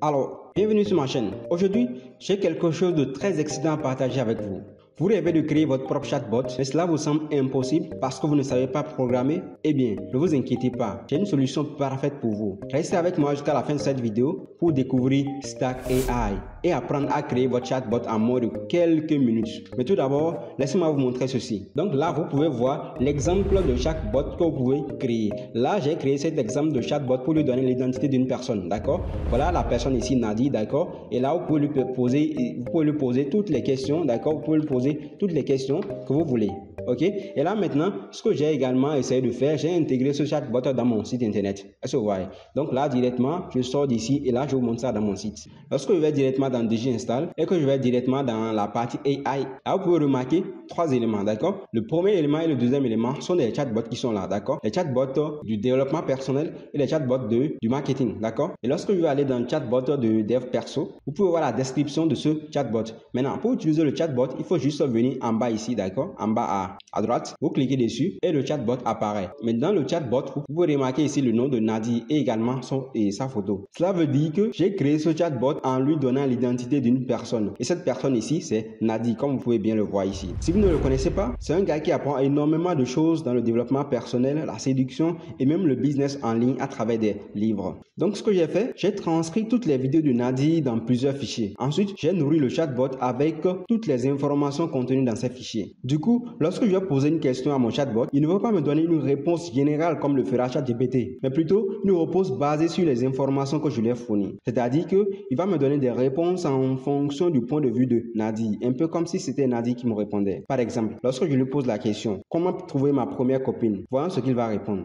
Alors, bienvenue sur ma chaîne. Aujourd'hui, j'ai quelque chose de très excitant à partager avec vous. Vous rêvez de créer votre propre chatbot, mais cela vous semble impossible parce que vous ne savez pas programmer? Eh bien, ne vous inquiétez pas, j'ai une solution parfaite pour vous. Restez avec moi jusqu'à la fin de cette vidéo pour découvrir Stack AI et apprendre à créer votre chatbot en moins de quelques minutes. Mais tout d'abord, laissez-moi vous montrer ceci. Donc là, vous pouvez voir l'exemple de chatbot que vous pouvez créer. Là, j'ai créé cet exemple de chatbot pour lui donner l'identité d'une personne, d'accord? Voilà la personne ici, Nadi, d'accord? Et là, vous pouvez lui poser toutes les questions, d'accord? Vous pouvez lui poser toutes les questions que vous voulez. Ok, et là maintenant, ce que j'ai également essayé de faire, j'ai intégré ce chatbot dans mon site internet. Est-ce que vous voyez? Donc là, directement, je sors d'ici et là, je vous montre ça dans mon site. Lorsque je vais directement dans DJ Install et que je vais directement dans la partie AI, là, vous pouvez remarquer trois éléments, d'accord? Le premier élément et le deuxième élément sont des chatbots qui sont là, d'accord? Les chatbots du développement personnel et les chatbots du marketing, d'accord? Et lorsque je vais aller dans le chatbot de dev perso, vous pouvez voir la description de ce chatbot. Maintenant, pour utiliser le chatbot, il faut juste venir en bas ici, d'accord? En bas à droite, vous cliquez dessus et le chatbot apparaît. Maintenant, le chatbot, vous pouvez remarquer ici le nom de Nadi et également sa photo. Cela veut dire que j'ai créé ce chatbot en lui donnant l'identité d'une personne. Et cette personne ici, c'est Nadi, comme vous pouvez bien le voir ici. Si vous ne le connaissez pas, c'est un gars qui apprend énormément de choses dans le développement personnel, la séduction et même le business en ligne à travers des livres. Donc, ce que j'ai fait, j'ai transcrit toutes les vidéos de Nadi dans plusieurs fichiers. Ensuite, j'ai nourri le chatbot avec toutes les informations contenues dans ces fichiers. Du coup, lorsque je vais poser une question à mon chatbot, il ne va pas me donner une réponse générale comme le fera ChatGPT, mais plutôt une réponse basée sur les informations que je lui ai fournies. C'est-à-dire qu'il va me donner des réponses en fonction du point de vue de Nadi, un peu comme si c'était Nadi qui me répondait. Par exemple, lorsque je lui pose la question, comment trouver ma première copine? Voyons ce qu'il va répondre.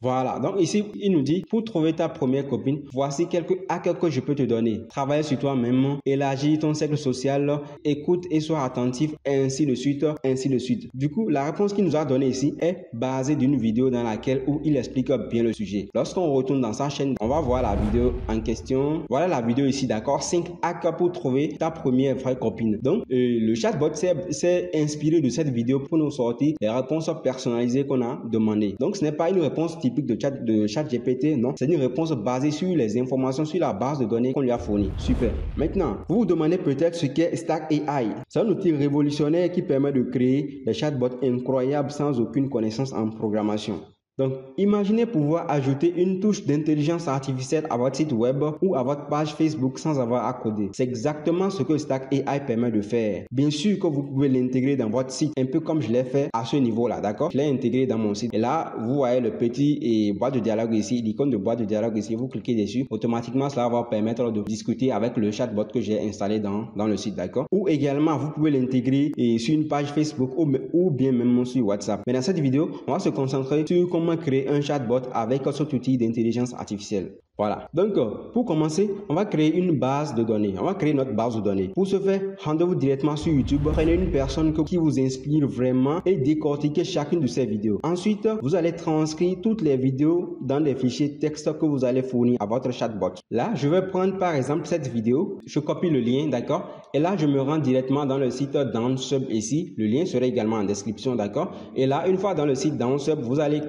Voilà, donc ici, il nous dit, pour trouver ta première copine, voici quelques hacks que je peux te donner. Travaille sur toi-même, élargis ton cercle social, écoute et sois attentif, ainsi de suite, ainsi de suite. Du coup, la réponse qu'il nous a donnée ici est basée d'une vidéo dans laquelle où il explique bien le sujet. Lorsqu'on retourne dans sa chaîne, on va voir la vidéo en question. Voilà la vidéo ici, d'accord? 5 hacks pour trouver ta première vraie copine. Donc, le chatbot s'est inspiré de cette vidéo pour nous sortir les réponses personnalisées qu'on a demandées. Donc, ce n'est pas une réponse typique de ChatGPT, non, c'est une réponse basée sur les informations, sur la base de données qu'on lui a fournie. Super. Maintenant, vous vous demandez peut-être ce qu'est Stack AI. C'est un outil révolutionnaire qui permet de créer des chatbots incroyables sans aucune connaissance en programmation. Donc, imaginez pouvoir ajouter une touche d'intelligence artificielle à votre site web ou à votre page Facebook sans avoir à coder. C'est exactement ce que Stack AI permet de faire. Bien sûr que vous pouvez l'intégrer dans votre site, un peu comme je l'ai fait à ce niveau-là, d'accord? Je l'ai intégré dans mon site. Et là, vous voyez le petit boîte de dialogue ici, l'icône de boîte de dialogue ici. Vous cliquez dessus, automatiquement, cela va vous permettre de discuter avec le chatbot que j'ai installé dans le site, d'accord? Ou également, vous pouvez l'intégrer sur une page Facebook ou bien même sur WhatsApp. Mais dans cette vidéo, on va se concentrer sur comment créer un chatbot avec cet outil d'intelligence artificielle. Voilà. Donc, pour commencer, on va créer une base de données. On va créer notre base de données. Pour ce faire, rendez-vous directement sur YouTube. Prenez une personne qui vous inspire vraiment et décortiquez chacune de ces vidéos. Ensuite, vous allez transcrire toutes les vidéos dans des fichiers texte que vous allez fournir à votre chatbot. Là, je vais prendre par exemple cette vidéo. Je copie le lien, d'accord? Et là, je me rends directement dans le site Downsub ici. Le lien sera également en description, d'accord? Et là, une fois dans le site Downsub, vous allez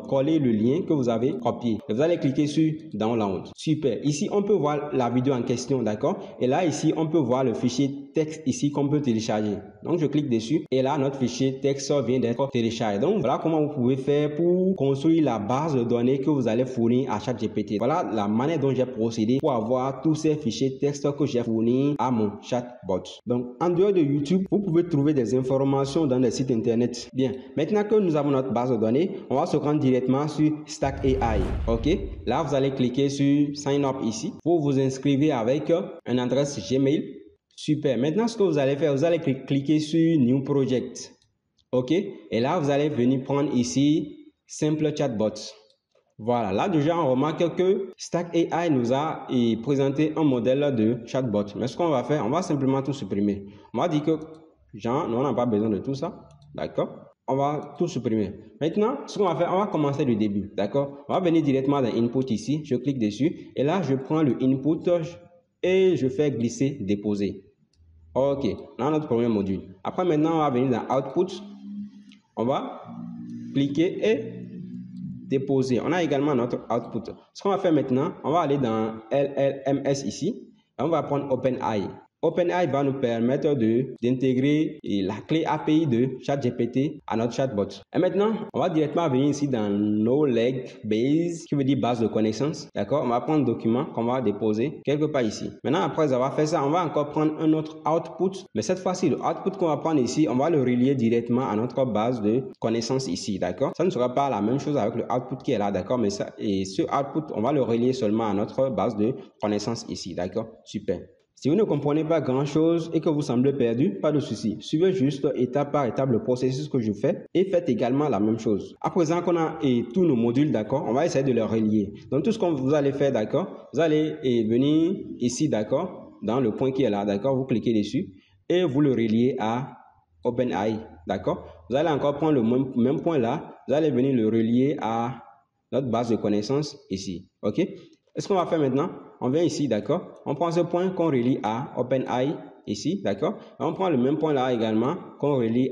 coller le lien que vous avez copié. Et vous allez cliquer sur Download. Super. Ici, on peut voir la vidéo en question, d'accord? Et là, ici, on peut voir le fichier texte ici qu'on peut télécharger. Donc, je clique dessus et là, notre fichier texte vient d'être téléchargé. Donc, voilà comment vous pouvez faire pour construire la base de données que vous allez fournir à ChatGPT. Voilà la manière dont j'ai procédé pour avoir tous ces fichiers texte que j'ai fournis à mon chatbot. Donc, en dehors de YouTube, vous pouvez trouver des informations dans les sites internet. Bien. Maintenant que nous avons notre base de données, on va se rendre directement sur Stack AI. OK? Là, vous allez cliquer sur Sign Up ici. Vous vous inscrivez avec une adresse Gmail. Super. Maintenant, ce que vous allez faire, vous allez cliquer sur New Project. OK? Et là, vous allez venir prendre ici Simple Chatbot. Voilà. Là, déjà, on remarque que Stack AI nous a présenté un modèle de chatbot. Mais ce qu'on va faire, on va simplement tout supprimer. On va dire que, genre, nous, on n'a pas besoin de tout ça. D'accord? On va tout supprimer. Maintenant, ce qu'on va faire, on va commencer du début, d'accord? On va venir directement dans Input ici, je clique dessus, et là, je prends le Input et je fais glisser, déposer. Ok, on a notre premier module. Après, maintenant, on va venir dans Output, on va cliquer et déposer. On a également notre Output. Ce qu'on va faire maintenant, on va aller dans LLMS ici, On va prendre OpenAI. OpenAI va nous permettre d'intégrer la clé API de ChatGPT à notre chatbot. Et maintenant, on va directement venir ici dans Knowledge Base, qui veut dire base de connaissances. D'accord? On va prendre document qu'on va déposer quelque part ici. Maintenant, après avoir fait ça, on va encore prendre un autre output. Mais cette fois-ci, le output qu'on va prendre ici, on va le relier directement à notre base de connaissances ici. D'accord? Ça ne sera pas la même chose avec le output qui est là. D'accord? Mais ça, et ce output, on va le relier seulement à notre base de connaissances ici. D'accord? Super. Si vous ne comprenez pas grand-chose et que vous semblez perdu, pas de souci. Suivez juste étape par étape le processus que je fais et faites également la même chose. À présent qu'on a tous nos modules, d'accord, on va essayer de les relier. Donc tout ce que vous allez faire, d'accord, vous allez venir ici, d'accord, dans le point qui est là, d'accord, vous cliquez dessus et vous le reliez à OpenAI, d'accord. Vous allez encore prendre le même point là, vous allez venir le relier à notre base de connaissances ici, ok. Est-ce qu'on va faire maintenant? On vient ici, d'accord? On prend ce point qu'on relie à OpenAI ici, d'accord? On prend le même point là également qu'on relie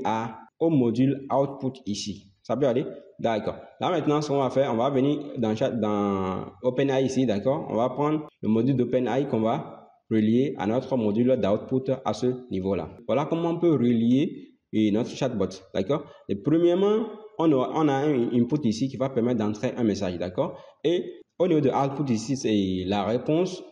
au module output ici. Ça peut aller? D'accord. Là maintenant, ce qu'on va faire, on va venir dans OpenAI ici, d'accord? On va prendre le module d'OpenAI qu'on va relier à notre module d'output à ce niveau-là. Voilà comment on peut relier notre chatbot, d'accord? Et premièrement, on a un input ici qui va permettre d'entrer un message, d'accord? Et au niveau de output ici, c'est la réponse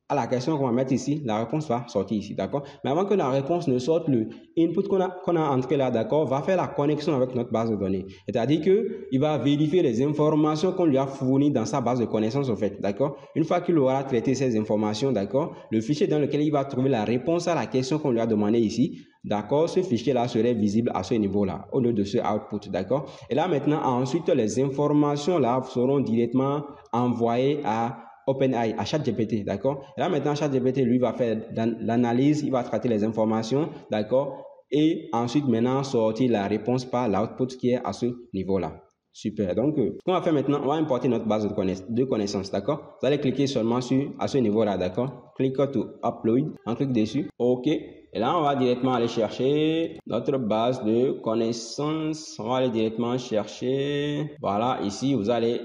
à la question qu'on va mettre ici. La réponse va sortir ici, d'accord? Mais avant que la réponse ne sorte, le input qu'on a entré là, d'accord, va faire la connexion avec notre base de données. C'est-à-dire qu'il va vérifier les informations qu'on lui a fournies dans sa base de connaissances, au fait, d'accord? Une fois qu'il aura traité ces informations, d'accord, le fichier dans lequel il va trouver la réponse à la question qu'on lui a demandé ici, d'accord, ce fichier-là serait visible à ce niveau-là, au lieu de ce output, d'accord? Et là, maintenant, ensuite, les informations-là seront directement envoyées à OpenAI, à ChatGPT, d'accord? Et là, maintenant, ChatGPT, lui, va faire l'analyse, il va traiter les informations, d'accord? Et ensuite, maintenant, sortir la réponse par l'output qui est à ce niveau-là. Super. Donc, ce qu'on va faire maintenant, on va importer notre base de connaissances, d'accord? Vous allez cliquer seulement à ce niveau-là, d'accord? Click to upload, on clique dessus. OK. Et là, on va directement aller chercher notre base de connaissances. On va aller directement chercher. Voilà, ici, vous allez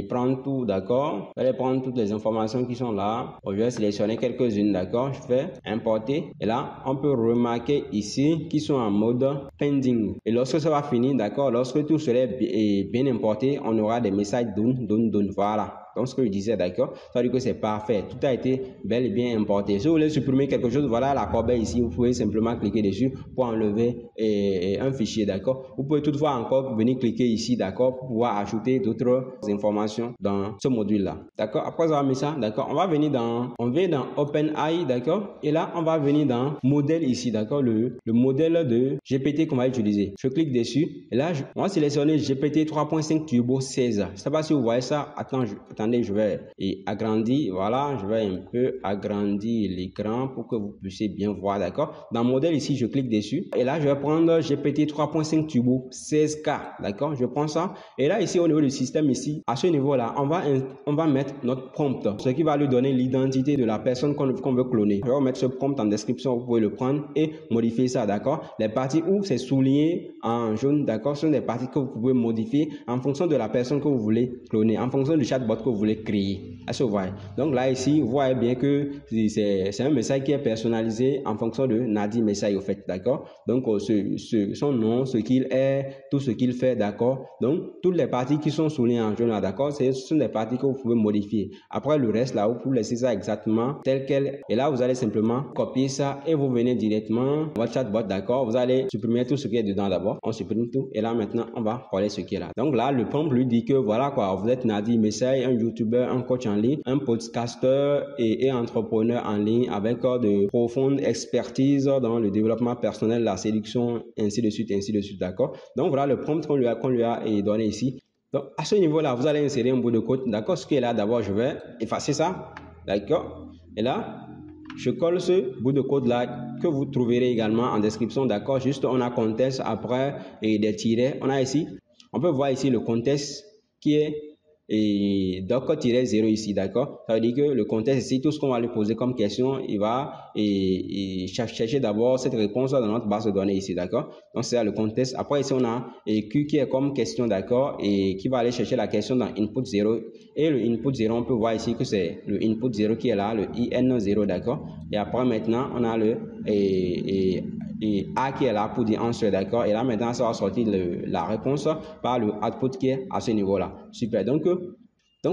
prendre tout, d'accord? Vous allez prendre toutes les informations qui sont là. Je vais sélectionner quelques-unes, d'accord? Je fais importer. Et là, on peut remarquer ici qu'ils sont en mode pending. Et lorsque ça va finir, d'accord? Lorsque tout serait bien importé, on aura des messages done. Voilà. Donc, ce que je disais, d'accord, ça veut dire que c'est parfait. Tout a été bel et bien importé. Si vous voulez supprimer quelque chose, voilà la corbeille ici. Vous pouvez simplement cliquer dessus pour enlever un fichier, d'accord. Vous pouvez toutefois encore venir cliquer ici, d'accord, pour pouvoir ajouter d'autres informations dans ce module-là. D'accord. Après avoir mis ça, d'accord, on va venir dans OpenAI, d'accord. Et là, on va venir dans modèle ici, d'accord, le modèle de GPT qu'on va utiliser. Je clique dessus. Et là, on va sélectionner GPT 3.5 Turbo 16. Je ne sais pas si vous voyez ça. Attendez, je vais agrandir. Voilà, je vais un peu agrandir l'écran pour que vous puissiez bien voir, d'accord. Dans modèle ici, je clique dessus. Et là, je vais prendre GPT 3.5 Turbo 16K, d'accord. Je prends ça. Et là, ici, au niveau du système, ici, à ce niveau-là, on va mettre notre prompt, ce qui va lui donner l'identité de la personne qu'on veut cloner. Je vais mettre ce prompt en description. Vous pouvez le prendre et modifier ça, d'accord. Les parties où c'est souligné en jaune, d'accord, ce sont des parties que vous pouvez modifier en fonction de la personne que vous voulez cloner, en fonction du chatbot que vous voulez créer. Est-ce que vous voyez? Donc là, ici, vous voyez bien que c'est un message qui est personnalisé en fonction de Nadi Message, au fait, d'accord? Donc, son nom, ce qu'il est, tout ce qu'il fait, d'accord? Donc, toutes les parties qui sont soulignées en jaune, là, d'accord? Ce sont des parties que vous pouvez modifier. Après, le reste, là, vous pouvez laisser ça exactement tel quel. Et là, vous allez simplement copier ça et vous venez directement votre chatbot, d'accord? Vous allez supprimer tout ce qui est dedans d'abord. On supprime tout. Et là, maintenant, on va coller ce qui est là. Donc là, le prompt lui dit que voilà quoi, vous êtes Nadi Message, un YouTuber, un coach en ligne, un podcaster et entrepreneur en ligne avec de profondes expertises dans le développement personnel, la séduction, ainsi de suite, d'accord? Donc voilà le prompt qu'on lui a donné ici. Donc à ce niveau-là, vous allez insérer un bout de code, d'accord? Ce qui est là, d'abord, je vais effacer ça, d'accord? Et là, je colle ce bout de code là que vous trouverez également en description, d'accord? Juste on a contexte après et des tirets. On a ici, on peut voir ici le contexte qui est et doc-0 ici, d'accord? Ça veut dire que le contexte ici, tout ce qu'on va lui poser comme question, il va chercher d'abord cette réponse dans notre base de données ici, d'accord? Donc c'est le contexte. Après ici, on a Q qui est comme question, d'accord? Et qui va aller chercher la question dans input 0. Et le input 0, on peut voir ici que c'est le input 0 qui est là, le IN0, d'accord? Et après maintenant, on a le A qui est là pour dire answer, d'accord? Et là maintenant, ça va sortir la réponse par le output qui est à ce niveau-là. Super. Donc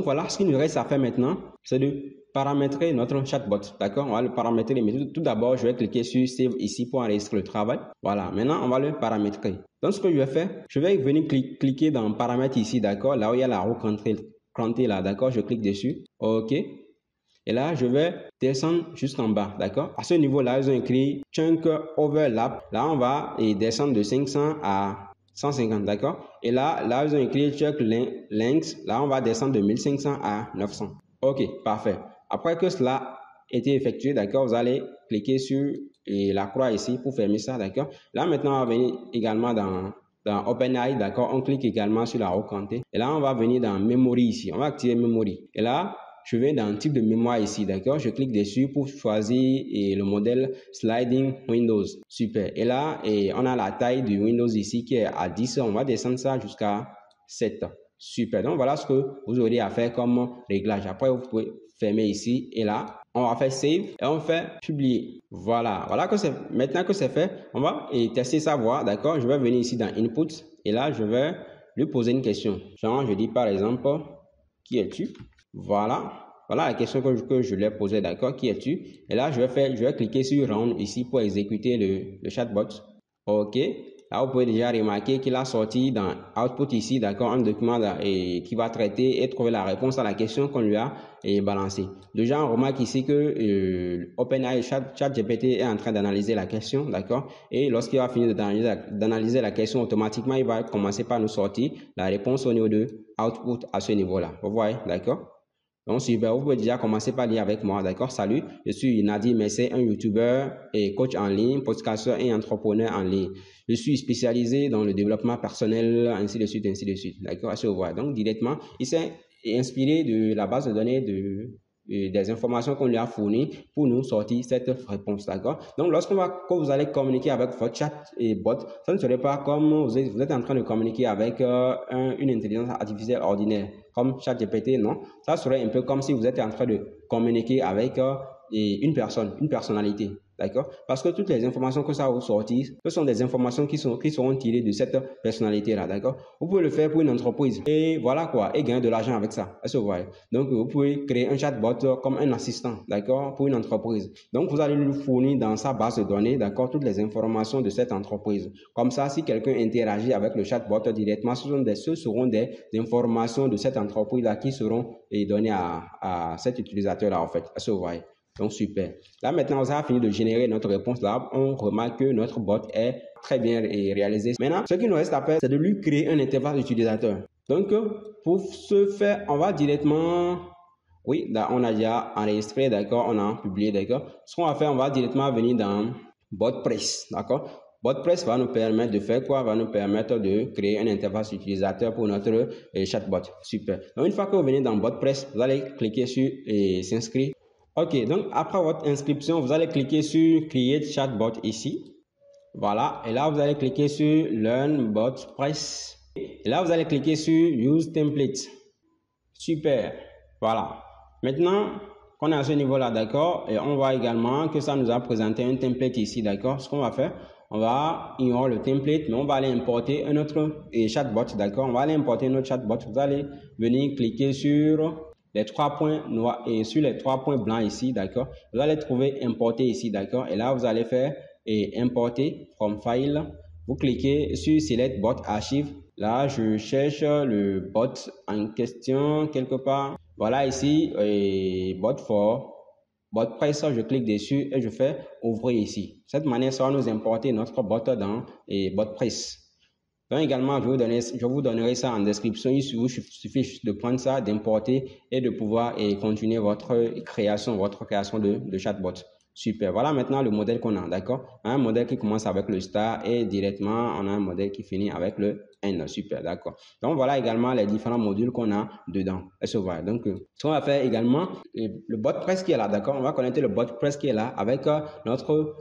voilà, ce qu'il nous reste à faire maintenant, c'est de paramétrer notre chatbot, d'accord? On va le paramétrer, mais tout d'abord, je vais cliquer sur Save ici pour enregistrer le travail. Voilà, maintenant, on va le paramétrer. Donc, ce que je vais faire, je vais venir cliquer dans Paramètres ici, d'accord? Là où il y a la roue crantée là, d'accord? Je clique dessus. OK. Et là, je vais descendre jusqu'en bas, d'accord? À ce niveau-là, ils ont écrit Chunk Overlap. Là, on va descendre de 500 à 150, d'accord? Et là, ils ont écrit Check Length. Là, on va descendre de 1500 à 900. OK, parfait. Après que cela a été effectué, d'accord, vous allez cliquer sur la croix ici pour fermer ça, d'accord? Là, maintenant, on va venir également dans OpenAI, d'accord? On clique également sur la roue crantée. Et là, on va venir dans Memory ici. On va activer Memory. Et là, je vais dans type de mémoire ici, d'accord? Je clique dessus pour choisir le modèle Sliding Windows. Super. Et là, on a la taille du Windows ici qui est à 10. On va descendre ça jusqu'à 7. Super. Donc, voilà ce que vous aurez à faire comme réglage. Après, vous pouvez fermer ici et là. On va faire Save et on fait Publier. Voilà. Voilà que c'est, maintenant que c'est fait, on va tester sa voix, d'accord? Je vais venir ici dans Input et là, je vais lui poser une question. Genre, je dis par exemple, qui es-tu? Voilà la question que je lui ai posée, d'accord? Qui es-tu? Et là, je vais cliquer sur Run ici pour exécuter le chatbot. OK. Là, vous pouvez déjà remarquer qu'il a sorti dans Output ici, d'accord, un document qui va traiter et trouver la réponse à la question qu'on lui a balancée. Déjà, on remarque ici que OpenAI ChatGPT est en train d'analyser la question, d'accord? Et lorsqu'il va finir d'analyser la question, automatiquement, il va commencer par nous sortir la réponse au niveau de Output à ce niveau-là. Vous voyez, d'accord? Donc, super, vous pouvez déjà commencer par lire avec moi, d'accord? Salut, je suis Nadir Messé, un YouTuber et coach en ligne, podcasteur et entrepreneur en ligne. Je suis spécialisé dans le développement personnel, ainsi de suite, d'accord? À ce voir. Donc, directement, il s'est inspiré de la base de données des informations qu'on lui a fournies pour nous sortir cette réponse, d'accord? Donc, quand vous allez communiquer avec votre chat et bot, ça ne serait pas comme vous êtes en train de communiquer avec une intelligence artificielle ordinaire, comme ChatGPT, non? Ça serait un peu comme si vous êtes en train de communiquer avec une personnalité, d'accord? Parce que toutes les informations que ça va vous sortir, ce sont des informations qui seront tirées de cette personnalité-là, d'accord? Vous pouvez le faire pour une entreprise et voilà quoi, et gagner de l'argent avec ça. Est-ce que vous voyez? Donc, vous pouvez créer un chatbot comme un assistant, d'accord, pour une entreprise. Donc, vous allez lui fournir dans sa base de données, d'accord, toutes les informations de cette entreprise. Comme ça, si quelqu'un interagit avec le chatbot directement, ce seront des informations de cette entreprise-là qui seront données à cet utilisateur-là, en fait. Est-ce que vous voyez? Donc, super. Là, maintenant, on a fini de générer notre réponse là. On remarque que notre bot est très bien réalisé. Maintenant, ce qu'il nous reste à faire, c'est de lui créer un interface utilisateur. Donc, pour ce faire, on va directement... Oui, là, on a déjà enregistré, d'accord? On a publié, d'accord? Ce qu'on va faire, on va directement venir dans BotPress, d'accord? BotPress va nous permettre de faire quoi? Va nous permettre de créer une interface utilisateur pour notre chatbot. Super. Donc, une fois que vous venez dans BotPress, vous allez cliquer sur s'inscrire. OK, donc après votre inscription, vous allez cliquer sur Create Chatbot ici. Voilà, et là, vous allez cliquer sur Learn BotPress. Et là, vous allez cliquer sur Use Template. Super, voilà. Maintenant, qu'on est à ce niveau-là, d'accord, et on voit également que ça nous a présenté un template ici, d'accord. Ce qu'on va faire, on va ignorer le template, mais on va aller importer un autre chatbot, d'accord. On va aller importer notre chatbot. Vous allez venir cliquer sur les 3 points noirs et sur les 3 points blancs ici, d'accord. Vous allez trouver importer ici, d'accord. Et là, vous allez faire importer from file. Vous cliquez sur select bot archive. Là, je cherche le bot en question quelque part. Voilà ici, bot for BotPress, je clique dessus et je fais ouvrir ici. Cette manière, ça va nous importer notre bot dans BotPress. Donc également, je vous donnerai ça en description. Il suffit juste de prendre ça, d'importer et de pouvoir continuer votre création de chatbot. Super. Voilà maintenant le modèle qu'on a, d'accord? Un modèle qui commence avec le star et directement, on a un modèle qui finit avec le N. Super, d'accord. Donc, voilà également les différents modules qu'on a dedans. Est-ce que vous voyez? Donc, ce qu'on va faire également, le BotPress qui est là, d'accord? On va connecter le BotPress qui est là avec notre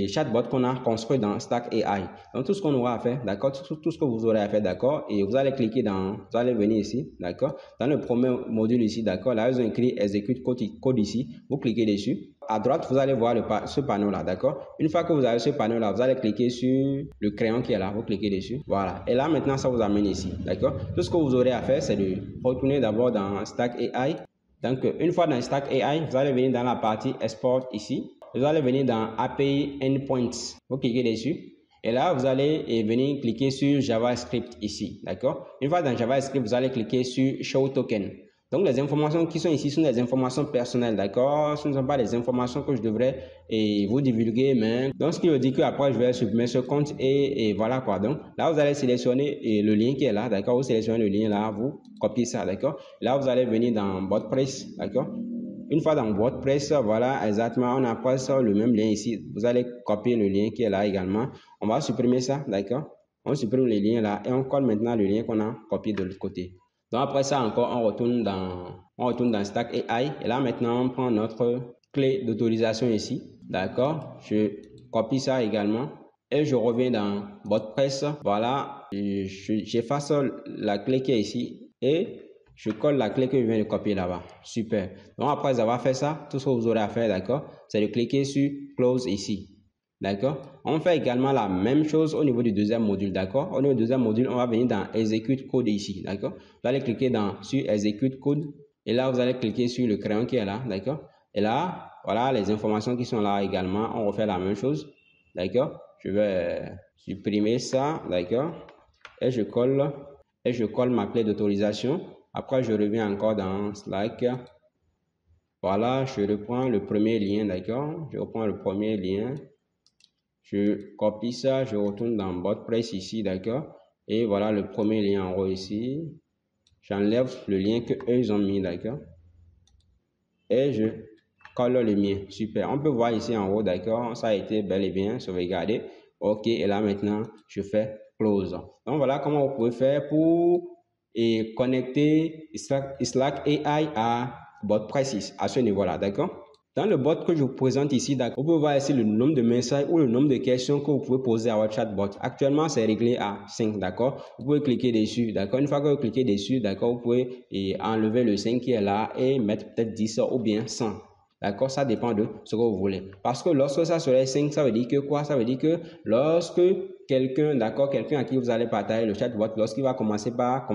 chatbot qu'on a construit dans Stack AI. Donc, tout ce qu'on aura à faire, d'accord? Tout ce que vous aurez à faire, d'accord? Et vous allez cliquer vous allez venir ici, d'accord? Dans le premier module ici, d'accord? Là, ils ont écrit Execute code ici. Vous cliquez dessus. À droite, vous allez voir ce panneau-là, d'accord? Une fois que vous avez ce panneau-là, vous allez cliquer sur le crayon qui est là. Vous cliquez dessus. Voilà. Et là, maintenant, ça vous amène ici, d'accord? Tout ce que vous aurez à faire, c'est de retourner d'abord dans Stack AI. Donc, une fois dans Stack AI, vous allez venir dans la partie Export ici. Vous allez venir dans API Endpoints. Vous cliquez dessus. Et là, vous allez venir cliquer sur JavaScript ici, d'accord? Une fois dans JavaScript, vous allez cliquer sur Show Token. Donc, les informations qui sont ici sont des informations personnelles, d'accord? Ce ne sont pas des informations que je devrais vous divulguer, mais donc ce qui veut dire qu'après, je vais supprimer ce compte et voilà quoi. Donc, là, vous allez sélectionner le lien qui est là, d'accord? Vous sélectionnez le lien là, vous copiez ça, d'accord? Là, vous allez venir dans BotPress, d'accord? Une fois dans WordPress, voilà exactement, on a presque le même lien ici. Vous allez copier le lien qui est là également. On va supprimer ça, d'accord? On supprime le lien là et on colle maintenant le lien qu'on a copié de l'autre côté. Donc après ça encore, on retourne dans Stack AI et là maintenant on prend notre clé d'autorisation ici, d'accord? Je copie ça également et je reviens dans WordPress. Voilà, j'efface la clé qui est ici et je colle la clé que je viens de copier là-bas. Super. Donc après avoir fait ça, tout ce que vous aurez à faire, d'accord, c'est de cliquer sur Close ici. D'accord? On fait également la même chose au niveau du deuxième module, d'accord? Au niveau du deuxième module, on va venir dans Execute Code ici, d'accord? Vous allez cliquer sur Execute Code et là, vous allez cliquer sur le crayon qui est là, d'accord? Et là, voilà les informations qui sont là également. On refait la même chose, d'accord? Je vais supprimer ça, d'accord? Et je colle ma clé d'autorisation. Après, je reviens encore dans Slack. Voilà, je reprends le premier lien, d'accord? Je reprends le premier lien. Je copie ça, je retourne dans BotPress ici, d'accord? Et voilà le premier lien en haut ici. J'enlève le lien que eux ils ont mis, d'accord? Et je colle le mien. Super. On peut voir ici en haut, d'accord? Ça a été bel et bien sauvegardé. OK. Et là, maintenant, je fais close. Donc, voilà comment vous pouvez faire pour connecter Slack AI à BotPress à ce niveau-là, d'accord? Dans le bot que je vous présente ici, vous pouvez voir ici le nombre de messages ou le nombre de questions que vous pouvez poser à votre chatbot. Actuellement, c'est réglé à 5, d'accord? Vous pouvez cliquer dessus, d'accord? Une fois que vous cliquez dessus, d'accord, vous pouvez enlever le 5 qui est là et mettre peut-être 10 ou bien 100. D'accord? Ça dépend de ce que vous voulez. Parce que lorsque ça serait 5, ça veut dire que quoi? Ça veut dire que lorsque quelqu'un, d'accord, quelqu'un à qui vous allez partager le chatbot, lorsqu'il va commencer par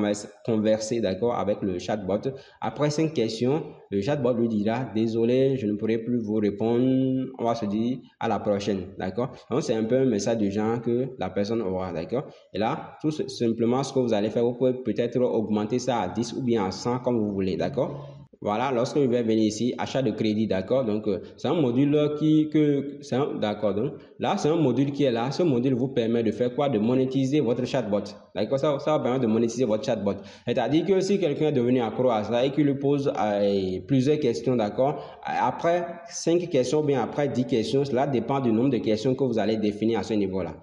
converser, d'accord, avec le chatbot, après 5 questions, le chatbot lui dira, désolé, je ne pourrai plus vous répondre, on va se dire à la prochaine, d'accord? Donc, c'est un peu un message du genre que la personne aura, d'accord? Et là, tout simplement, ce que vous allez faire, vous pouvez peut-être augmenter ça à 10 ou bien à 100 comme vous voulez, d'accord? Voilà, lorsque je vais venir ici, achat de crédit, d'accord? Donc, c'est un module d'accord. Donc, là, c'est un module qui est là. Ce module vous permet de faire quoi? De monétiser votre chatbot. D'accord? Ça va permettre de monétiser votre chatbot. C'est-à-dire que si quelqu'un est devenu accro à ça et qu'il lui pose plusieurs questions, d'accord? Après 5 questions ou bien après 10 questions, cela dépend du nombre de questions que vous allez définir à ce niveau-là.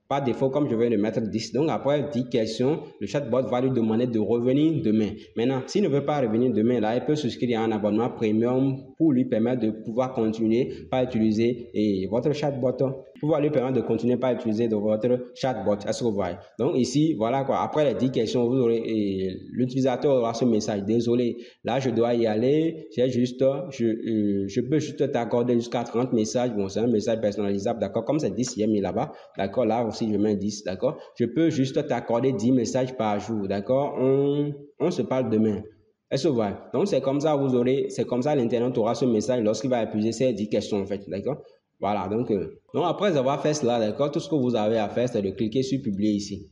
Par défaut, comme je vais le mettre 10. Donc, après 10 questions, le chatbot va lui demander de revenir demain. Maintenant, s'il ne veut pas revenir demain, là, il peut souscrire à un abonnement premium pour lui permettre de pouvoir continuer par utiliser votre chatbot. Pouvoir lui permettre de continuer par utiliser votre chatbot. Est-ce que vous voyez? Donc, ici, voilà quoi. Après les 10 questions, vous aurez, l'utilisateur aura ce message. Désolé, là, je dois y aller. Je peux juste t'accorder jusqu'à 30 messages. Bon, c'est un message personnalisable, d'accord? Comme c'est 10, il est mis là-bas. D'accord? Là aussi, je mets 10, d'accord? Je peux juste t'accorder 10 messages par jour, d'accord? On se parle demain. Est-ce que vous voyez? Donc, c'est comme ça, c'est comme ça, l'Internet aura ce message lorsqu'il va épuiser ces 10 questions, en fait, d'accord? Voilà, donc après avoir fait cela, d'accord, tout ce que vous avez à faire, c'est de cliquer sur publier ici.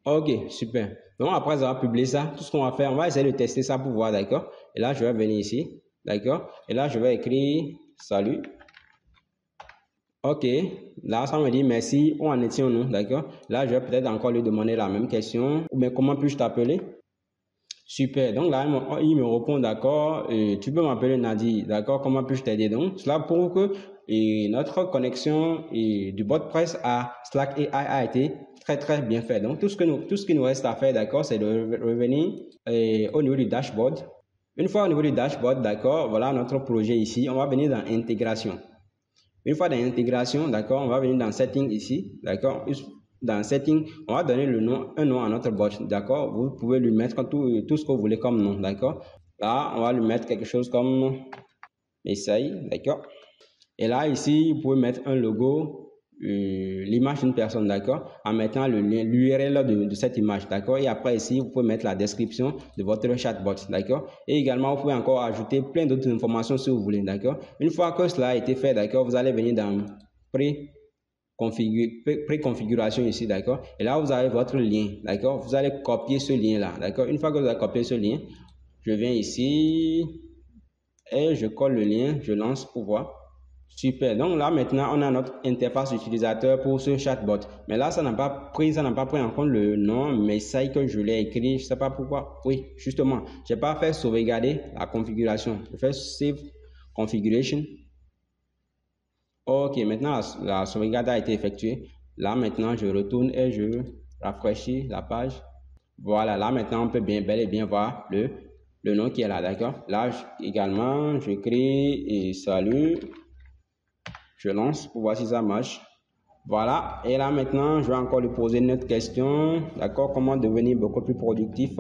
Ok, super. Donc, après avoir publié ça, tout ce qu'on va faire, on va essayer de tester ça pour voir, d'accord? Et là, je vais venir ici, d'accord? Et là, je vais écrire salut. Ok, là, ça me dit merci, où en étions-nous, d'accord? Là, je vais peut-être encore lui demander la même question. Ou bien, comment puis-je t'appeler? Super. Donc là, il me répond, d'accord, tu peux m'appeler Nadi, d'accord, comment puis-je t'aider? Donc, cela prouve que notre connexion du WordPress à Slack AI a été très bien fait. Donc, tout ce qui nous reste à faire, d'accord, c'est de revenir au niveau du dashboard. Une fois au niveau du dashboard, d'accord, voilà notre projet ici. On va venir dans intégration. Une fois dans intégration, d'accord, on va venir dans setting ici, d'accord. Dans setting, on va donner un nom à notre bot, d'accord. Vous pouvez lui mettre tout ce que vous voulez comme nom, d'accord. Là, on va lui mettre quelque chose comme essaye, d'accord. Et là, ici, vous pouvez mettre un logo, l'image d'une personne, d'accord, en mettant le lien, l'URL de cette image, d'accord. Et après, ici, vous pouvez mettre la description de votre chatbot, d'accord. Et également, vous pouvez encore ajouter plein d'autres informations si vous voulez, d'accord. Une fois que cela a été fait, d'accord, vous allez venir dans préconfiguration ici, d'accord. Et là, vous avez votre lien, d'accord. Vous allez copier ce lien-là, d'accord. Une fois que vous avez copié ce lien, je viens ici et je colle le lien, je lance pour voir. Super. Donc là, maintenant, on a notre interface utilisateur pour ce chatbot. Mais là, ça n'a pas pris en compte le nom message que je l'ai écrit. Je sais pas pourquoi. Oui, justement, j'ai pas fait sauvegarder la configuration. Je fais save configuration. Ok, maintenant la sauvegarde a été effectuée. Là, maintenant, je retourne et je rafraîchis la page. Voilà, là, maintenant, on peut bel et bien voir le nom qui est là, d'accord? Là, également, je crée et salut. Je lance pour voir si ça marche. Voilà. Et là, maintenant, je vais encore lui poser une autre question. D'accord? Comment devenir beaucoup plus productif?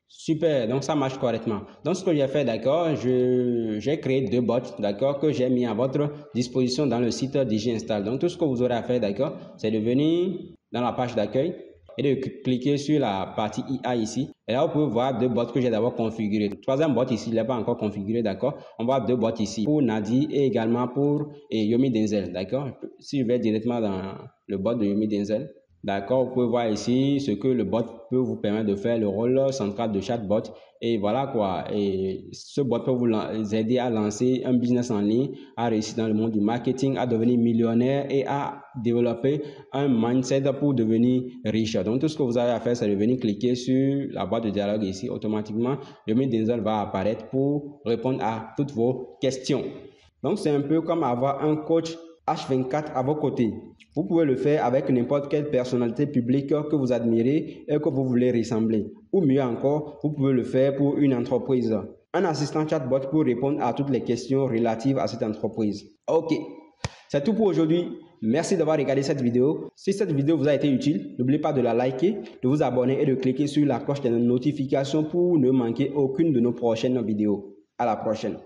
Super. Donc, ça marche correctement. Donc, ce que j'ai fait, d'accord, j'ai créé 2 bots, d'accord, que j'ai mis à votre disposition dans le site DigiInstall. Donc, tout ce que vous aurez à faire, d'accord, c'est de venir dans la page d'accueil et de cliquer sur la partie IA ici. Et là, vous pouvez voir 2 bots que j'ai d'abord configurés. Le troisième bot ici, il n'est pas encore configuré, d'accord. On voit 2 bots ici pour Nadi et également pour Yomi Denzel, d'accord. Si je vais directement dans le bot de Yomi Denzel, d'accord, vous pouvez voir ici ce que le bot peut vous permettre de faire, le rôle central de chatbot. Et voilà quoi. Et ce bot peut vous aider à lancer un business en ligne, à réussir dans le monde du marketing, à devenir millionnaire et à développer un mindset pour devenir riche. Donc, tout ce que vous avez à faire, c'est de venir cliquer sur la boîte de dialogue ici. Automatiquement, Yomi Denzel va apparaître pour répondre à toutes vos questions. Donc, c'est un peu comme avoir un coach H24 à vos côtés. Vous pouvez le faire avec n'importe quelle personnalité publique que vous admirez et que vous voulez ressembler. Ou mieux encore, vous pouvez le faire pour une entreprise. Un assistant chatbot pour répondre à toutes les questions relatives à cette entreprise. Ok, c'est tout pour aujourd'hui. Merci d'avoir regardé cette vidéo. Si cette vidéo vous a été utile, n'oubliez pas de la liker, de vous abonner et de cliquer sur la cloche de notification pour ne manquer aucune de nos prochaines vidéos. À la prochaine.